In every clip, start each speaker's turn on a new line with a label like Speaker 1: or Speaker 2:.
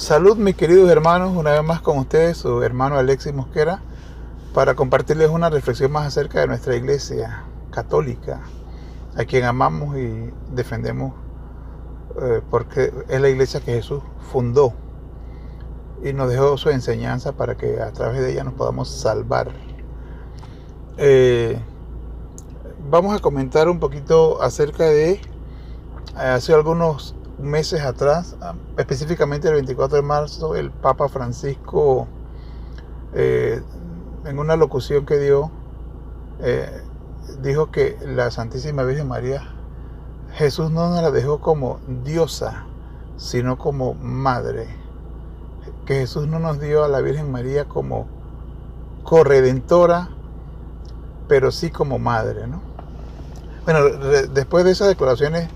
Speaker 1: Salud, mis queridos hermanos, una vez más con ustedes, su hermano Alexis Mosquera, para compartirles una reflexión más acerca de nuestra iglesia católica, a quien amamos y defendemos, porque es la iglesia que Jesús fundó y nos dejó su enseñanza para que a través de ella nos podamos salvar. Vamos a comentar un poquito acerca de, hace algunos meses atrás, específicamente el 24 de marzo, el Papa Francisco, en una locución que dio, dijo que la Santísima Virgen María, Jesús no nos la dejó como diosa, sino como madre. Que Jesús no nos dio a la Virgen María como corredentora, pero sí como madre, ¿no? Bueno, después de esas declaraciones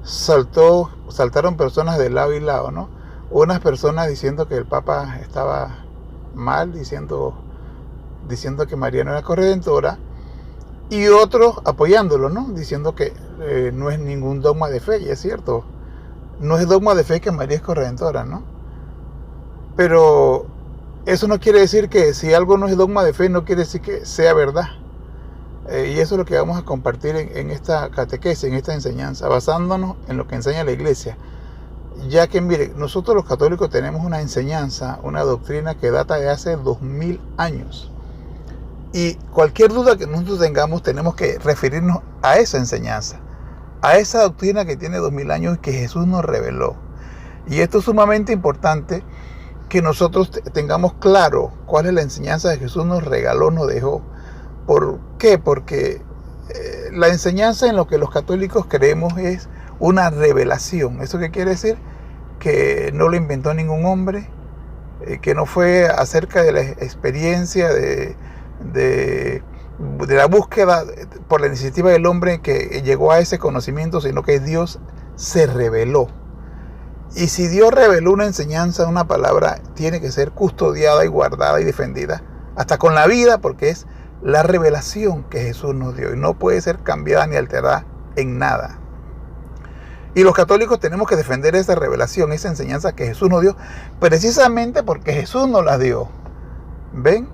Speaker 1: saltaron personas de lado y lado, ¿no? Unas personas diciendo que el Papa estaba mal, diciendo que María no era corredentora, y otros apoyándolo, ¿no? Diciendo que no es ningún dogma de fe, y es cierto, no es dogma de fe que María es corredentora, ¿no? Pero eso no quiere decir que si algo no es dogma de fe, no quiere decir que sea verdad. Y eso es lo que vamos a compartir en esta catequesis, en esta enseñanza, basándonos en lo que enseña la iglesia. Ya que, mire, nosotros los católicos tenemos una enseñanza, una doctrina que data de hace 2000 años. Y cualquier duda que nosotros tengamos, tenemos que referirnos a esa enseñanza, a esa doctrina que tiene 2000 años y que Jesús nos reveló. Y esto es sumamente importante, que nosotros tengamos claro cuál es la enseñanza que Jesús nos regaló, nos dejó. ¿Por qué? Porque la enseñanza en lo que los católicos creemos es una revelación. ¿Eso qué quiere decir? Que no lo inventó ningún hombre, que no fue acerca de la experiencia de la búsqueda por la iniciativa del hombre que llegó a ese conocimiento, sino que Dios se reveló. Y si Dios reveló una enseñanza, una palabra, tiene que ser custodiada y guardada y defendida hasta con la vida, porque es la revelación que Jesús nos dio y no puede ser cambiada ni alterada en nada. Y los católicos tenemos que defender esa revelación, esa enseñanza que Jesús nos dio, precisamente porque Jesús nos la dio. ¿Ven?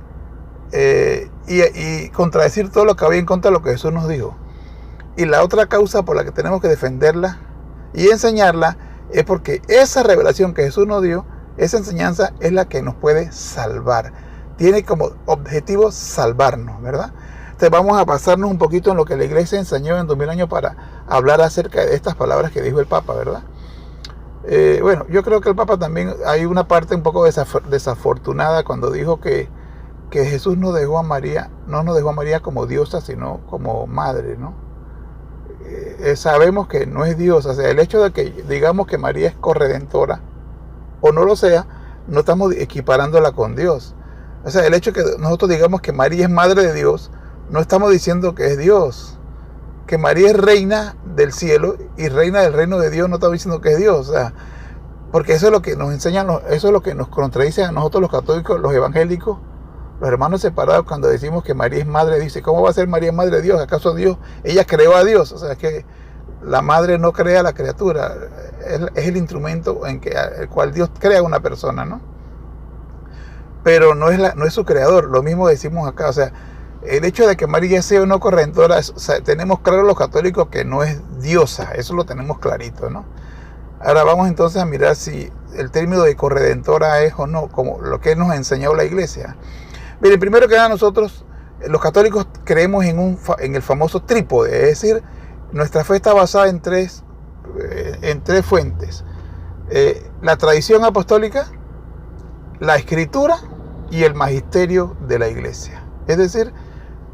Speaker 1: Y contradecir todo lo que había en contra de lo que Jesús nos dijo. Y la otra causa por la que tenemos que defenderla y enseñarla es porque esa revelación que Jesús nos dio, esa enseñanza es la que nos puede salvar. Tiene como objetivo salvarnos, ¿verdad? Entonces vamos a pasarnos un poquito en lo que la iglesia enseñó en 2000 años para hablar acerca de estas palabras que dijo el Papa, ¿verdad? Bueno, yo creo que el Papa también, hay una parte un poco desafortunada cuando dijo que Jesús no dejó a María como diosa, sino como madre, ¿no? Sabemos que no es diosa, o sea, el hecho de que digamos que María es corredentora, o no lo sea, no estamos equiparándola con Dios. O sea, el hecho de que nosotros digamos que María es madre de Dios, no estamos diciendo que es Dios. Que María es reina del cielo y reina del reino de Dios, no estamos diciendo que es Dios. O sea, porque eso es lo que nos enseñan, eso es lo que nos contradice a nosotros los católicos, los evangélicos, los hermanos separados, cuando decimos que María es madre. Dice, ¿cómo va a ser María madre de Dios? ¿Acaso Dios, ella creó a Dios? O sea, es que la madre no crea a la criatura, es el instrumento en el cual Dios crea a una persona, ¿no? Pero no es su creador. Lo mismo decimos acá, o sea, el hecho de que María sea o no corredentora, o sea, tenemos claro los católicos que no es diosa, eso lo tenemos clarito, ¿no? Ahora vamos entonces a mirar si el término de corredentora es o no, como lo que nos ha enseñado la iglesia. Miren, primero que nada, nosotros, los católicos, creemos en el famoso trípode, es decir, nuestra fe está basada en tres fuentes: la tradición apostólica, la escritura y el magisterio de la iglesia. Es decir,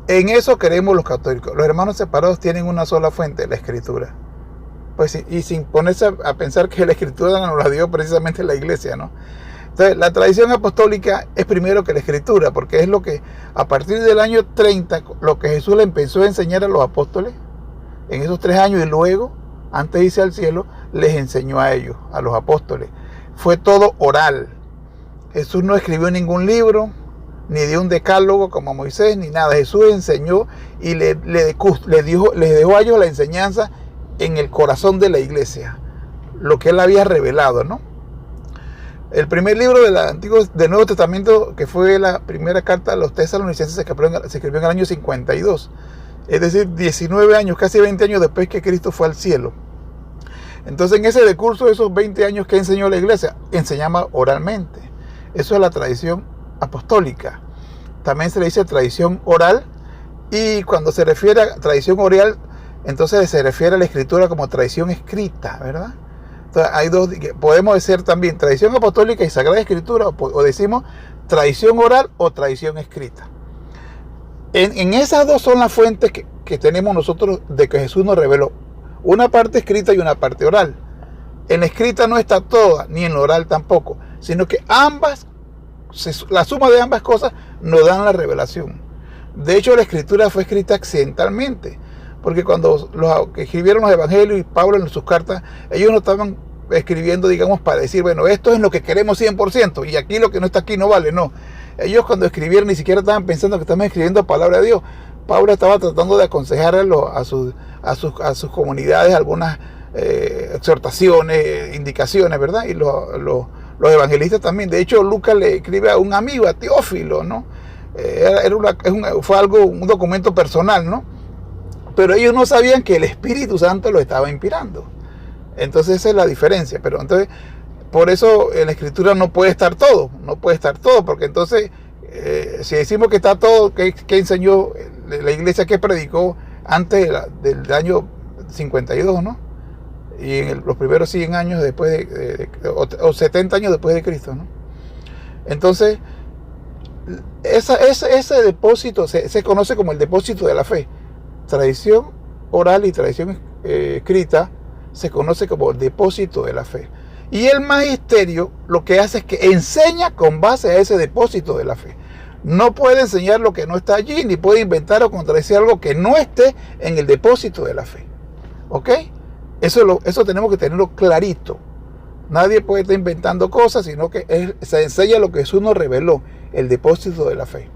Speaker 1: en eso creemos los católicos. Los hermanos separados tienen una sola fuente, la escritura. Pues, y sin ponerse a pensar que la escritura nos la dio precisamente la iglesia, ¿no? Entonces, la tradición apostólica es primero que la escritura, porque es lo que, a partir del año 30, lo que Jesús le empezó a enseñar a los apóstoles, en esos 3 años, y luego, antes de irse al cielo, les enseñó a ellos, a los apóstoles. Fue todo oral. Jesús no escribió ningún libro, ni dio un decálogo como a Moisés, ni nada. Jesús enseñó y les dejó a ellos la enseñanza en el corazón de la iglesia, lo que él había revelado, ¿no? El primer libro del Nuevo Testamento, que fue la primera carta a los tesalonicenses, se escribió en el año 52. Es decir, 19 años, casi 20 años después que Cristo fue al cielo. Entonces, en ese decurso de esos 20 años que enseñó la iglesia, enseñaba oralmente. Eso es la tradición apostólica. También se le dice tradición oral, y cuando se refiere a tradición oral, entonces se refiere a la escritura como tradición escrita, ¿verdad? Entonces, hay dos, podemos decir también tradición apostólica y sagrada escritura, o decimos tradición oral o tradición escrita. En esas dos son las fuentes que tenemos nosotros de que Jesús nos reveló. Una parte escrita y una parte oral. En la escrita no está toda, ni en la oral tampoco, sino que ambas, la suma de ambas cosas nos dan la revelación. De hecho, la escritura fue escrita accidentalmente, porque cuando los que escribieron los evangelios y Pablo en sus cartas, ellos no estaban escribiendo, digamos, para decir, bueno, esto es lo que queremos 100%, y aquí lo que no está aquí no vale, no. Ellos cuando escribieron ni siquiera estaban pensando que estaban escribiendo palabra de Dios. Pablo estaba tratando de aconsejar a sus comunidades algunas exhortaciones, indicaciones, ¿verdad? Y los evangelistas también. De hecho, Lucas le escribe a un amigo, a Teófilo, ¿no? Fue un documento personal, ¿no? Pero ellos no sabían que el Espíritu Santo lo estaba inspirando. Entonces esa es la diferencia. Pero entonces, por eso en la Escritura no puede estar todo, porque entonces, si decimos que está todo, ¿qué enseñó la iglesia, que predicó antes del año 52, ¿no? Y en los primeros 100 años después o 70 años después de Cristo, ¿no? Entonces, ese depósito se conoce como el depósito de la fe. Tradición oral y tradición escrita se conoce como el depósito de la fe. Y el magisterio lo que hace es que enseña con base a ese depósito de la fe. No puede enseñar lo que no está allí, ni puede inventar o contradecir algo que no esté en el depósito de la fe. ¿Ok? Eso tenemos que tenerlo clarito. Nadie puede estar inventando cosas, sino que se enseña lo que Jesús nos reveló, el depósito de la fe.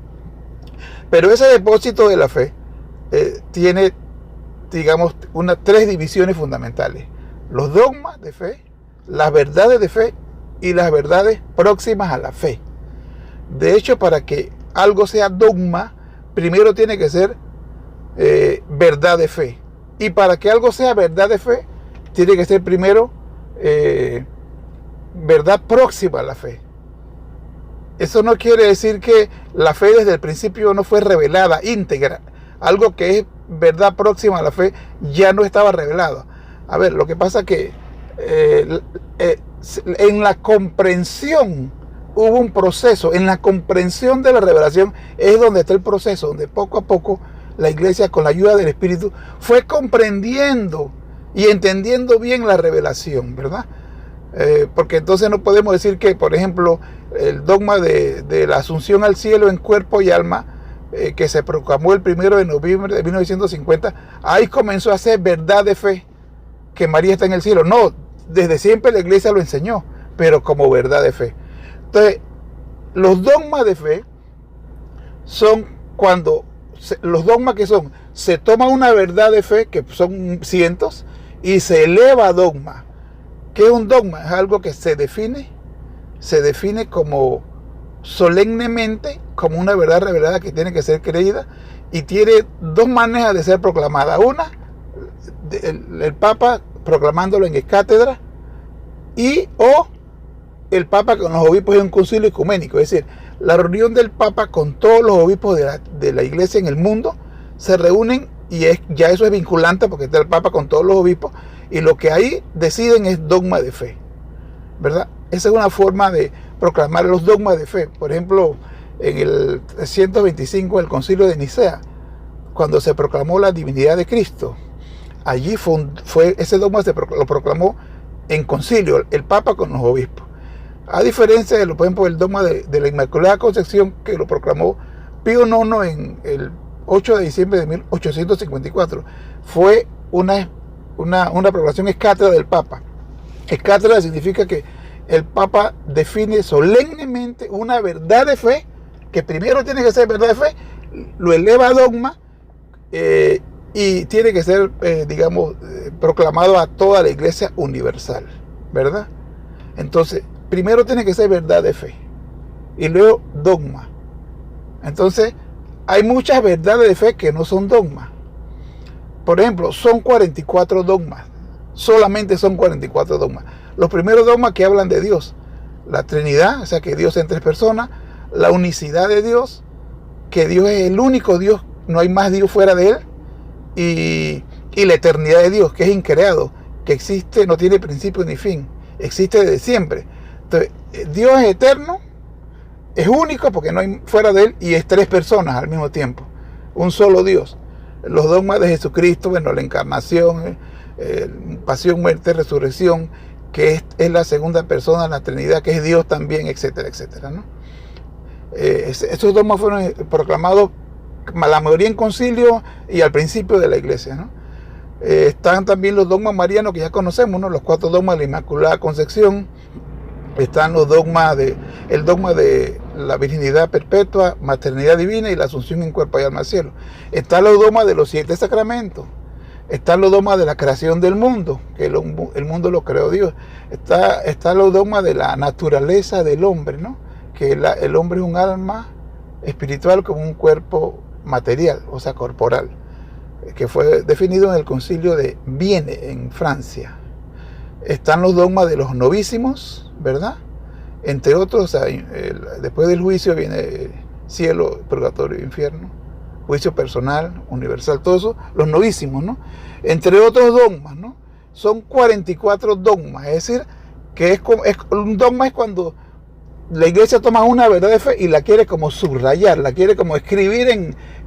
Speaker 1: Pero ese depósito de la fe tiene, digamos, tres divisiones fundamentales: los dogmas de fe, las verdades de fe y las verdades próximas a la fe. De hecho, para que algo sea dogma, primero tiene que ser verdad de fe. Y para que algo sea verdad de fe, tiene que ser primero verdad próxima a la fe. Eso no quiere decir que la fe desde el principio no fue revelada íntegra. Algo que es verdad próxima a la fe ya no estaba revelado. A ver, lo que pasa es que en la comprensión hubo un proceso. En la comprensión de la revelación es donde está el proceso, donde poco a poco la iglesia, con la ayuda del Espíritu, fue comprendiendo y entendiendo bien la revelación, ¿verdad? Porque entonces no podemos decir que, por ejemplo, el dogma de la asunción al cielo en cuerpo y alma, que se proclamó el 1 de noviembre de 1950, ahí comenzó a ser verdad de fe, que María está en el cielo. No, desde siempre la iglesia lo enseñó, pero como verdad de fe. Entonces, los dogmas de fe son cuando los dogmas que son, se toma una verdad de fe, que son cientos, y se eleva a dogma. ¿Qué es un dogma? Es algo que se define como solemnemente, como una verdad revelada que tiene que ser creída, y tiene dos maneras de ser proclamada. Una, el Papa proclamándolo en cátedra, o el Papa con los obispos en un concilio ecuménico. Es decir, la reunión del Papa con todos los obispos de la iglesia en el mundo se reúnen, y ya eso es vinculante porque está el Papa con todos los obispos, y lo que ahí deciden es dogma de fe, ¿verdad? Esa es una forma de proclamar los dogmas de fe. Por ejemplo, en el 325 del concilio de Nicea, cuando se proclamó la divinidad de Cristo, allí fue ese dogma lo proclamó en concilio el Papa con los obispos. A diferencia de, por ejemplo, el dogma de la Inmaculada Concepción, que lo proclamó Pío IX en el 8 de diciembre de 1854, fue una proclamación ex cátedra del Papa. Ex cátedra significa que el Papa define solemnemente una verdad de fe, que primero tiene que ser verdad de fe, lo eleva a dogma, y tiene que ser, proclamado a toda la iglesia universal, ¿verdad? Entonces, primero tiene que ser verdad de fe y luego dogma. Entonces, hay muchas verdades de fe que no son dogmas. Por ejemplo, son 44 dogmas. Solamente son 44 dogmas. Los primeros dogmas que hablan de Dios. La Trinidad, o sea que Dios es en 3 personas. La unicidad de Dios, que Dios es el único Dios, no hay más Dios fuera de Él. Y la eternidad de Dios, que es increado, que existe, no tiene principio ni fin. Existe desde siempre. Entonces, Dios es eterno, es único porque no hay fuera de Él y es 3 personas al mismo tiempo. Un solo Dios. Los dogmas de Jesucristo, bueno, la encarnación, pasión, muerte, resurrección, que es la segunda persona de la Trinidad, que es Dios también, etcétera, etcétera, ¿no? Estos dogmas fueron proclamados la mayoría en concilio y al principio de la iglesia, ¿no? Están también los dogmas marianos que ya conocemos, ¿no? Los 4 dogmas de la Inmaculada Concepción. Están los dogmas el dogma de la virginidad perpetua, maternidad divina y la asunción en cuerpo y alma al cielo. Están los dogmas de los 7 sacramentos. Están los dogmas de la creación del mundo, que el mundo lo creó Dios. Están los dogmas de la naturaleza del hombre, ¿no? Que el hombre es un alma espiritual como un cuerpo material, o sea, corporal, que fue definido en el concilio de Vienne, en Francia. Están los dogmas de los novísimos, ¿verdad? Entre otros, o sea, después del juicio viene cielo, purgatorio, infierno, juicio personal, universal, todo eso, los novísimos, ¿no? Entre otros dogmas, ¿no? Son 44 dogmas, es decir, que un dogma es cuando la iglesia toma una verdad de fe y la quiere como subrayar, la quiere como escribir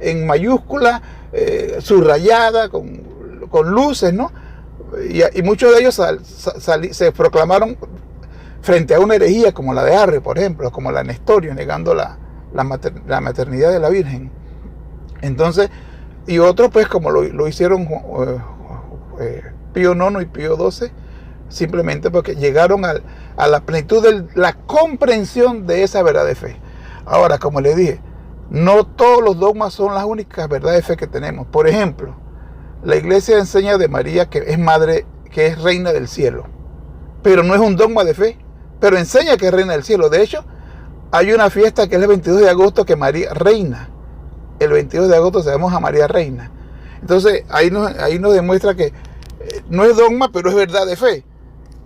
Speaker 1: en mayúscula, subrayada, con luces, ¿no? Y muchos de ellos se proclamaron frente a una herejía como la de Arre, por ejemplo, como la de Nestorio, negando la maternidad de la Virgen. Entonces, y otros pues como lo hicieron Pío IX y Pío XII, simplemente porque llegaron a la plenitud de la comprensión de esa verdad de fe. Ahora, como les dije, no todos los dogmas son las únicas verdades de fe que tenemos. Por ejemplo, la iglesia enseña de María que es madre, que es reina del cielo, pero no es un dogma de fe, pero enseña que es reina del cielo. De hecho, hay una fiesta que es el 22 de agosto que María reina. El 22 de agosto sabemos a María reina. Entonces, ahí nos demuestra que no es dogma, pero es verdad de fe.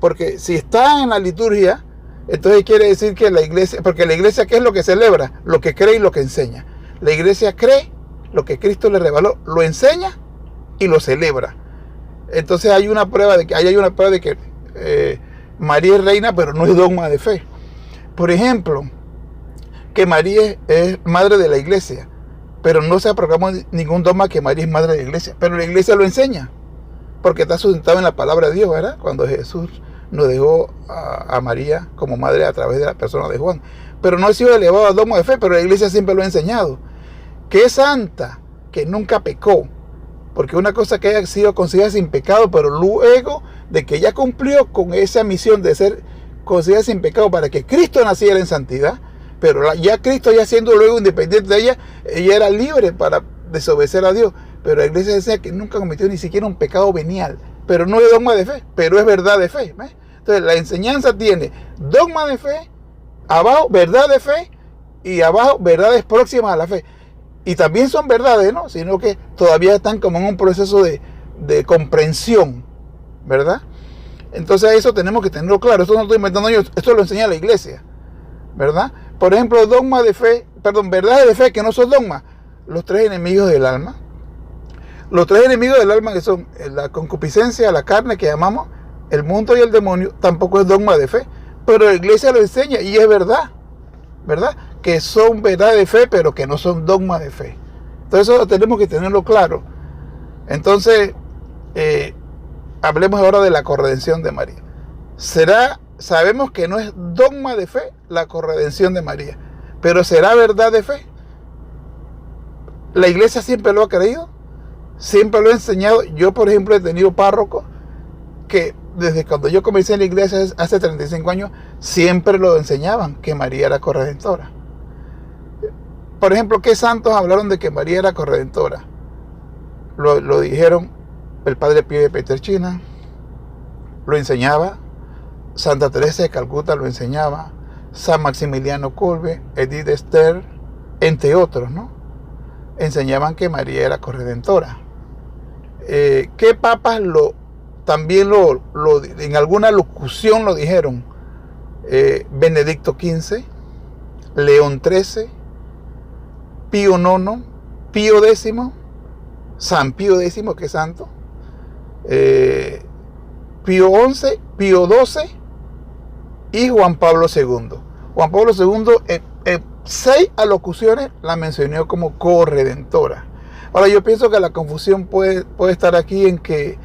Speaker 1: Porque si está en la liturgia, entonces quiere decir que la iglesia, porque la iglesia, ¿qué es lo que celebra? Lo que cree y lo que enseña. La iglesia cree lo que Cristo le reveló, lo enseña y lo celebra. Entonces hay una prueba de que María es reina, pero no es dogma de fe. Por ejemplo, que María es madre de la iglesia, pero no se ha proclamado ningún dogma que María es madre de la iglesia, pero la iglesia lo enseña, porque está sustentado en la palabra de Dios, ¿verdad? Cuando Jesús nos dejó a María como madre a través de la persona de Juan. Pero no ha sido elevado a dogma de fe, pero la iglesia siempre lo ha enseñado. Que es santa, que nunca pecó, porque una cosa que haya sido considerada sin pecado, pero luego de que ella cumplió con esa misión de ser considerada sin pecado para que Cristo naciera en santidad, pero ya Cristo, ya siendo luego independiente de ella era libre para desobedecer a Dios. Pero la iglesia decía que nunca cometió ni siquiera un pecado venial, pero no es dogma de fe, pero es verdad de fe, ¿ves? Entonces la enseñanza tiene dogma de fe, abajo verdad de fe y abajo verdades próximas a la fe. Y también son verdades, ¿no? Sino que todavía están como en un proceso de comprensión, ¿verdad? Entonces eso tenemos que tenerlo claro. Esto no lo estoy inventando yo, esto lo enseña la iglesia, ¿verdad? Por ejemplo, verdades de fe que no son dogmas. Los 3 enemigos del alma. Los 3 enemigos del alma, que son la concupiscencia, la carne que llamamos, el mundo y el demonio, tampoco es dogma de fe. Pero la iglesia lo enseña y es verdad, ¿verdad? Que son verdad de fe, pero que no son dogma de fe. Entonces eso tenemos que tenerlo claro. Entonces, hablemos ahora de la corredención de María. Sabemos que no es dogma de fe la corredención de María, pero ¿será verdad de fe? La iglesia siempre lo ha creído, siempre lo ha enseñado. Yo, por ejemplo, he tenido párrocos que desde cuando yo comencé en la iglesia hace 35 años, siempre lo enseñaban, que María era corredentora. Por ejemplo, ¿qué santos hablaron de que María era corredentora? Lo dijeron el padre Pío de Pietrelcina, lo enseñaba Santa Teresa de Calcuta lo enseñaba, San Maximiliano Kolbe, Edith Stein, entre otros, ¿no? Enseñaban que María era corredentora. ¿Qué papas también en alguna locución lo dijeron? Benedicto XV, León XIII, Pío IX, Pío X, San Pío X, que es santo, Pío XI, Pío XII y Juan Pablo II. Juan Pablo II, 6 alocuciones la mencionó como corredentora. Ahora, yo pienso que la confusión puede estar aquí en qué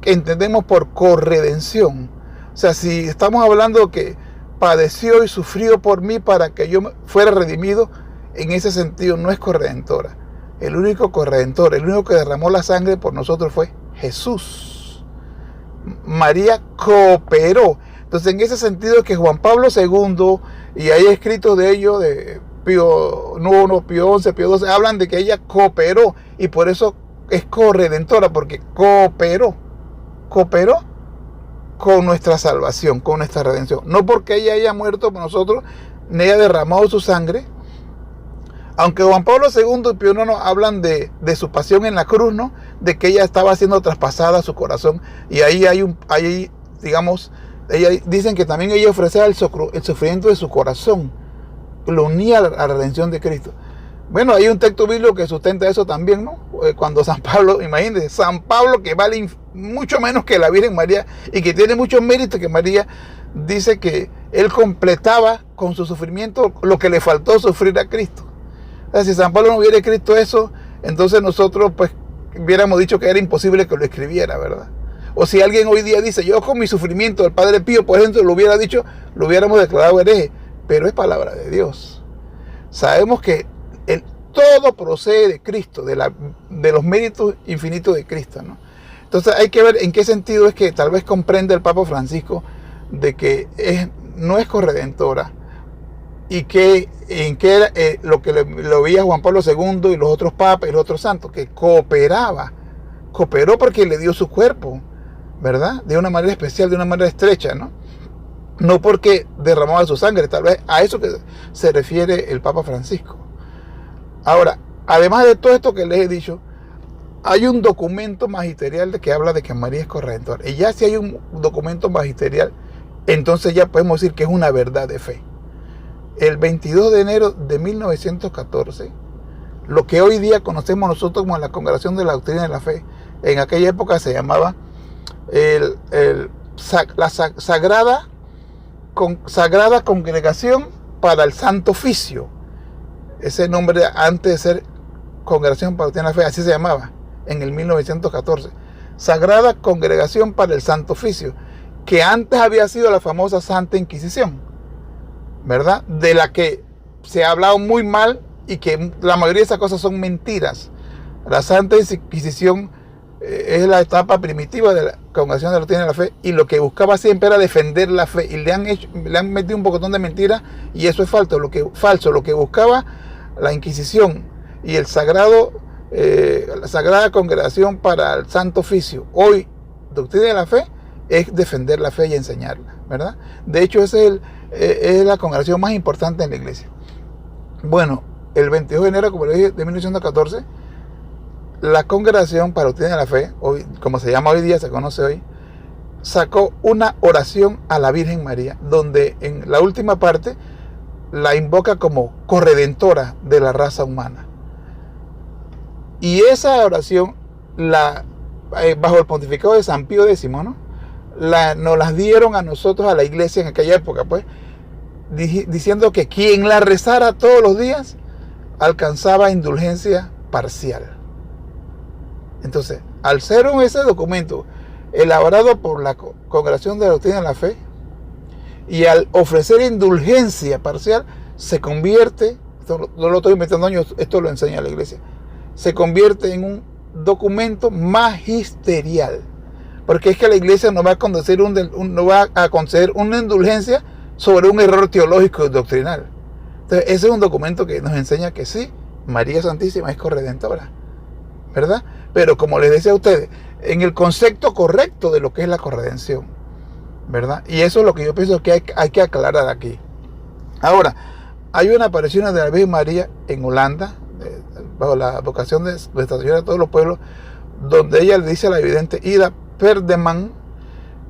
Speaker 1: entendemos por corredención. O sea, si estamos hablando que padeció y sufrió por mí para que yo fuera redimido, en ese sentido no es corredentora. El único corredentor, el único que derramó la sangre por nosotros fue Jesús. María cooperó. Entonces, en ese sentido, que Juan Pablo II, y hay escritos de ello, de Pío IX, Pío XI, Pío XII, hablan de que ella cooperó, y por eso es corredentora, porque cooperó con nuestra salvación, con nuestra redención. No porque ella haya muerto por nosotros, ni haya derramado su sangre, aunque Juan Pablo II y Pío IX hablan de su pasión en la cruz, ¿no? De que ella estaba siendo traspasada a su corazón, y ahí digamos, dicen que también ella ofrecía el sufrimiento de su corazón, lo unía a la redención de Cristo. Bueno, hay un texto bíblico que sustenta eso también, ¿no? Cuando San Pablo, imagínense, San Pablo, que vale mucho menos que la Virgen María y que tiene mucho mérito que María, dice que él completaba con su sufrimiento lo que le faltó sufrir a Cristo. O sea, si San Pablo no hubiera escrito eso, entonces nosotros pues hubiéramos dicho que era imposible que lo escribiera, ¿verdad? O si alguien hoy día dice, yo con mi sufrimiento, el Padre Pío, por ejemplo, lo hubiera dicho, lo hubiéramos declarado hereje. Pero es palabra de Dios. Sabemos que todo procede de Cristo, de los méritos infinitos de Cristo, ¿no? Entonces hay que ver en qué sentido es que tal vez comprende el Papa Francisco de que no es corredentora, y que en qué era lo que lo veía Juan Pablo II y los otros papas y los otros santos, que cooperó porque le dio su cuerpo, ¿verdad? De una manera especial, de una manera estrecha, ¿no? No porque derramaba su sangre, tal vez a eso que se refiere el Papa Francisco. Ahora, además de todo esto que les he dicho, hay un documento magisterial que habla de que María es corredentora. Y ya si hay un documento magisterial, entonces ya podemos decir que es una verdad de fe. El 22 de enero de 1914, lo que hoy día conocemos nosotros como la Congregación de la Doctrina de la Fe, en aquella época se llamaba la Sagrada Congregación para el Santo Oficio. Ese nombre, antes de ser Congregación para la Doctrina de la Fe, así se llamaba en el 1914. Sagrada Congregación para el Santo Oficio, que antes había sido la famosa Santa Inquisición, ¿verdad? De la que se ha hablado muy mal y que la mayoría de esas cosas son mentiras. La Santa Inquisición es la etapa primitiva de la Congregación de la Doctrina de la Fe, y lo que buscaba siempre era defender la fe, y le han metido un pocotón de mentiras, y eso es falso. Lo que buscaba la Inquisición y la Sagrada Congregación para el Santo Oficio, hoy Doctrina de la Fe, es defender la fe y enseñarla, ¿verdad? De hecho, es la congregación más importante en la iglesia. Bueno, el 22 de enero, como le dije, de 1914, la Congregación para la Doctrina de la Fe, hoy, como se llama hoy día, se conoce hoy, sacó una oración a la Virgen María, donde en la última parte la invoca como corredentora de la raza humana. Y esa oración, bajo el pontificado de San Pío X, ¿no? Nos las dieron a nosotros, a la iglesia en aquella época, pues, diciendo que quien la rezara todos los días alcanzaba indulgencia parcial. Entonces, al ser ese documento elaborado por la Congregación de la Doctrina de la Fe, y al ofrecer indulgencia parcial, se convierte, esto no lo estoy inventando yo, esto lo enseña la iglesia, se convierte en un documento magisterial, porque es que la iglesia no va a conceder una indulgencia sobre un error teológico y doctrinal. Entonces, ese es un documento que nos enseña que sí, María Santísima es corredentora, ¿verdad? Pero como les decía a ustedes, en el concepto correcto de lo que es la corredención. ¿verdad? Y eso es lo que yo pienso que hay que aclarar aquí. Ahora, hay una aparición de la Virgen María en Holanda, bajo la vocación de Nuestra Señora de todos los pueblos, donde ella le dice a la vidente Ida Perdeman,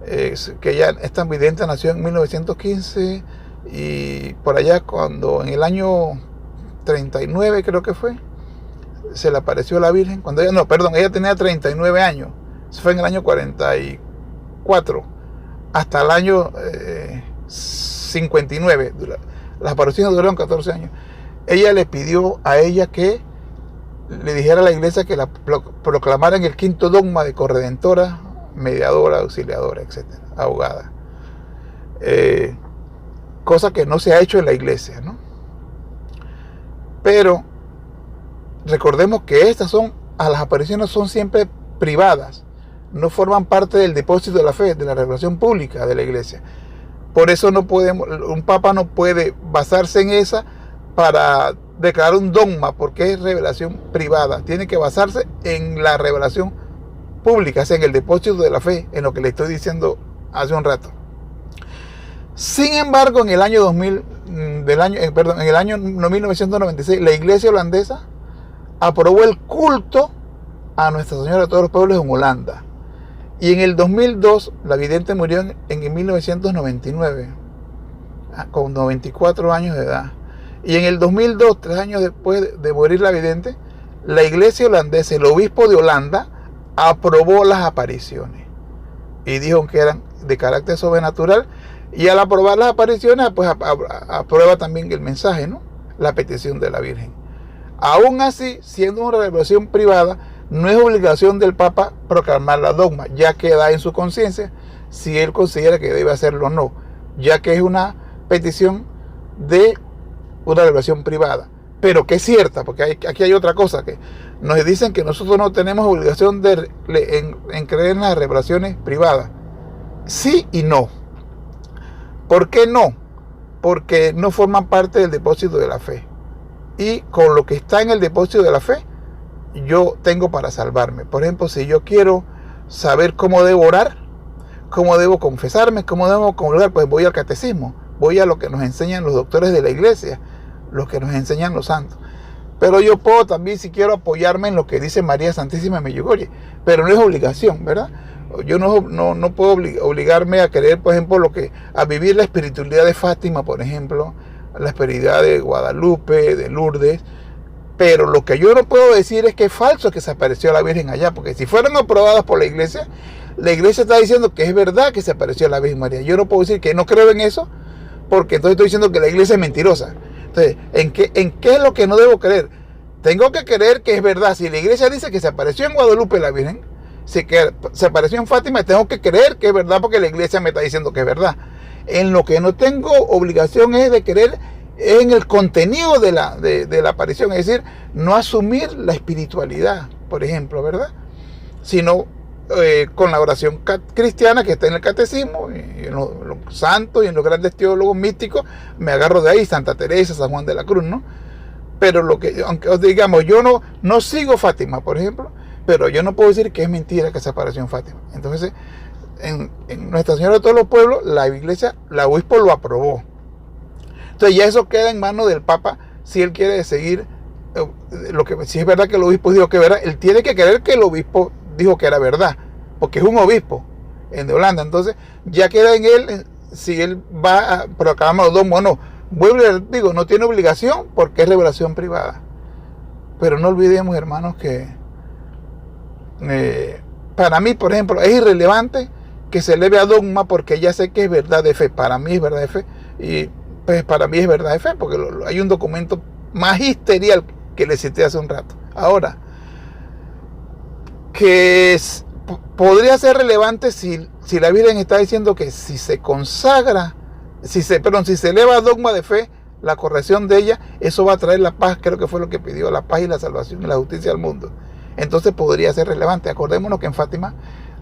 Speaker 1: que ella, esta vidente nació en 1915, y por allá cuando en el año 39 creo que fue, se le apareció la Virgen, cuando ella, no, perdón, ella tenía 39 años, eso fue en el año 44, hasta el año 59, las apariciones duraron 14 años. Ella le pidió a ella que le dijera a la iglesia que la proclamaran el quinto dogma de corredentora, mediadora, auxiliadora, etcétera, abogada. Cosa que no se ha hecho en la iglesia, ¿no? Pero recordemos que las apariciones son siempre privadas, no forman parte del depósito de la fe, de la revelación pública de la iglesia. Por eso un papa no puede basarse en esa para declarar un dogma, porque es revelación privada. Tiene que basarse en la revelación pública, o sea, en el depósito de la fe, en lo que le estoy diciendo hace un rato. Sin embargo, en el año 1996, la iglesia holandesa aprobó el culto a Nuestra Señora de todos los pueblos en Holanda. Y en el 2002, la vidente murió en 1999, con 94 años de edad. Y en el 2002, 3 años después de morir la vidente, la iglesia holandesa, el obispo de Holanda, aprobó las apariciones. Y dijo que eran de carácter sobrenatural. Y al aprobar las apariciones, pues aprueba también el mensaje, ¿no? La petición de la Virgen. Aún así, siendo una revelación privada, no es obligación del Papa proclamar la dogma, ya queda en su conciencia si él considera que debe hacerlo o no, ya que es una petición de una revelación privada, pero que es cierta, porque aquí hay otra cosa, que nos dicen que nosotros no tenemos obligación en creer en las revelaciones privadas. Sí y no. ¿Por qué no? Porque no forman parte del depósito de la fe. Y con lo que está en el depósito de la fe, yo tengo para salvarme. Por ejemplo, si yo quiero saber cómo debo orar, cómo debo confesarme, cómo debo comulgar, pues voy al catecismo, voy a lo que nos enseñan los doctores de la iglesia, los que nos enseñan los santos. Pero yo puedo también, si quiero, apoyarme en lo que dice María Santísima de Medjugorje, pero no es obligación, ¿verdad? Yo no puedo obligarme a creer, por ejemplo, a vivir la espiritualidad de Fátima, por ejemplo, la espiritualidad de Guadalupe, de Lourdes. Pero lo que yo no puedo decir es que es falso que se apareció la Virgen allá, porque si fueron aprobadas por la iglesia está diciendo que es verdad que se apareció la Virgen María. Yo no puedo decir que no creo en eso, porque entonces estoy diciendo que la iglesia es mentirosa. Entonces, ¿en qué es lo que no debo creer? Tengo que creer que es verdad. Si la iglesia dice que se apareció en Guadalupe la Virgen, que se apareció en Fátima, tengo que creer que es verdad, porque la iglesia me está diciendo que es verdad. En lo que no tengo obligación es de creer en el contenido de la aparición, es decir, no asumir la espiritualidad, por ejemplo, ¿verdad? Sino con la oración cristiana que está en el catecismo, y en los santos y en los grandes teólogos místicos, me agarro de ahí, Santa Teresa, San Juan de la Cruz, ¿no? Pero aunque digamos, yo no sigo Fátima, por ejemplo, pero yo no puedo decir que es mentira que se apareció en Fátima. Entonces, en Nuestra Señora de todos los pueblos, la iglesia, la obispo lo aprobó. Entonces ya eso queda en manos del Papa, si él quiere seguir si es verdad que el obispo dijo que era verdad, él tiene que creer que el obispo dijo que era verdad, porque es un obispo de Holanda. Entonces ya queda en él si él va a proclamar los dogmas o no. Vuelvo y digo, no tiene obligación porque es revelación privada. Pero no olvidemos, hermanos, que para mí, por ejemplo, es irrelevante que se eleve a dogma, porque ya sé que es verdad de fe. Para mí es verdad de fe, y pues para mí es verdad de fe, porque hay un documento magisterial que le cité hace un rato. Ahora, que podría ser relevante si la Virgen está diciendo que si se consagra, si se eleva a dogma de fe, la corrección de ella, eso va a traer la paz. Creo que fue lo que pidió, la paz y la salvación y la justicia al mundo. Entonces podría ser relevante. Acordémonos que en Fátima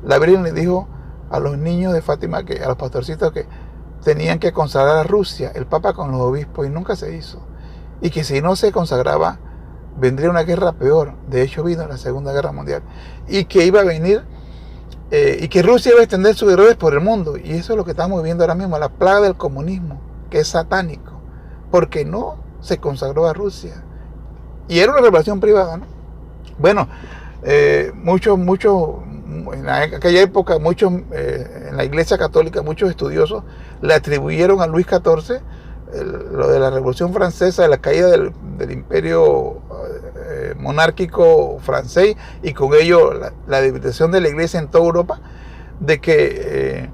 Speaker 1: la Virgen le dijo a los niños de Fátima, a los pastorcitos, que tenían que consagrar a Rusia, el Papa con los obispos, y nunca se hizo. Y que si no se consagraba, vendría una guerra peor. De hecho, vino la Segunda Guerra Mundial. Y que iba a venir y que Rusia iba a extender sus errores por el mundo. Y eso es lo que estamos viviendo ahora mismo, la plaga del comunismo, que es satánico, porque no se consagró a Rusia. Y era una revelación privada, ¿no? Bueno, en aquella época, en la Iglesia Católica, muchos estudiosos le atribuyeron a Luis XIV lo de la Revolución Francesa, de la caída del imperio monárquico francés, y con ello la debilitación de la Iglesia en toda Europa, de que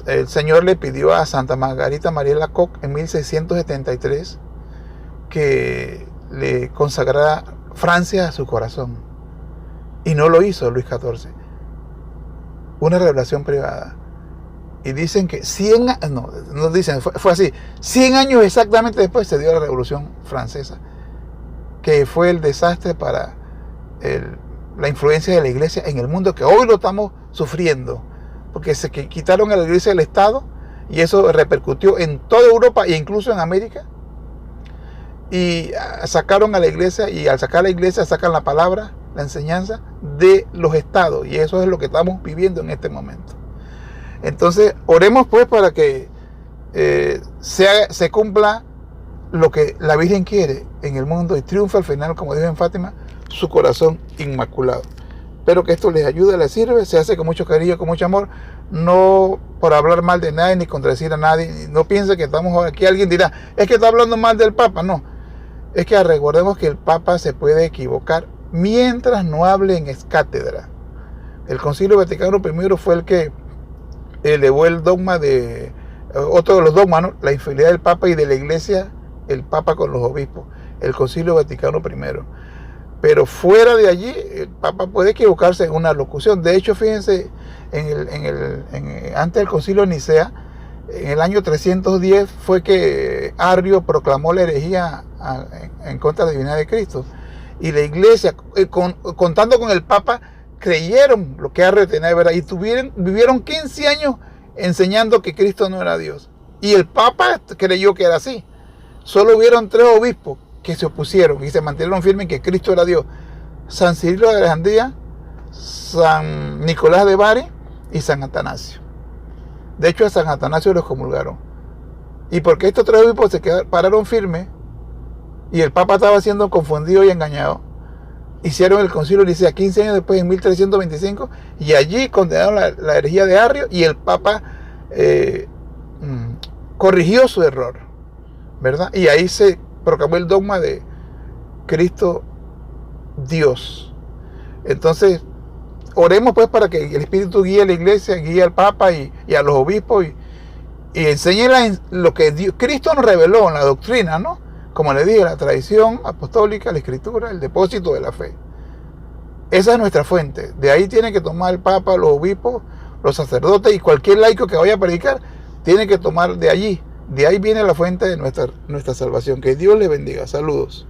Speaker 1: el Señor le pidió a Santa Margarita María Alacoque en 1673 que le consagrara Francia a su corazón. Y no lo hizo Luis XIV. Una revelación privada. Y dicen que 100 años, no dicen, fue así, 100 años exactamente después se dio la Revolución Francesa, que fue el desastre para la influencia de la Iglesia en el mundo, que hoy lo estamos sufriendo, porque se quitaron a la Iglesia del Estado, y eso repercutió en toda Europa e incluso en América, y sacaron a la Iglesia, y al sacar a la Iglesia sacan la palabra, la enseñanza de los estados, y eso es lo que estamos viviendo en este momento. Entonces, oremos pues para que se cumpla lo que la Virgen quiere en el mundo y triunfa al final, como dijo en Fátima, su corazón inmaculado. Espero que esto les ayude, les sirve, se hace con mucho cariño, con mucho amor, no por hablar mal de nadie ni contradecir a nadie. No piense que estamos aquí, alguien dirá, es que está hablando mal del Papa. No, es que recordemos que el Papa se puede equivocar mientras no hable en ex cátedra. El Concilio Vaticano I fue el que elevó el dogma de, otro de los dogmas, ¿no?, la infidelidad del Papa y de la Iglesia, el Papa con los obispos, el Concilio Vaticano I. Pero fuera de allí, el Papa puede equivocarse en una locución. De hecho, fíjense, antes del Concilio de Nicea, en el año 310 fue que Arrio proclamó la herejía en contra de la divinidad de Cristo. Y la Iglesia, contando con el Papa, creyeron lo que Arrio tenía de verdad y vivieron 15 años enseñando que Cristo no era Dios. Y el Papa creyó que era así. Solo hubieron 3 obispos que se opusieron y se mantuvieron firmes en que Cristo era Dios: San Cirilo de Alejandría, San Nicolás de Bari y San Atanasio. De hecho, a San Atanasio los comulgaron. Y porque estos 3 obispos pararon firmes y el Papa estaba siendo confundido y engañado, hicieron el Concilio de Nicea 15 años después, en 1325, y allí condenaron la herejía de Arrio, y el Papa corrigió su error, ¿verdad? Y ahí se proclamó el dogma de Cristo Dios. Entonces, oremos pues para que el Espíritu guíe a la Iglesia, guíe al Papa y a los obispos, y enseñe lo que Cristo nos reveló en la doctrina, ¿no? Como le dije, la tradición apostólica, la Escritura, el depósito de la fe. Esa es nuestra fuente. De ahí tiene que tomar el Papa, los obispos, los sacerdotes y cualquier laico que vaya a predicar, tiene que tomar de allí. De ahí viene la fuente de nuestra salvación. Que Dios les bendiga. Saludos.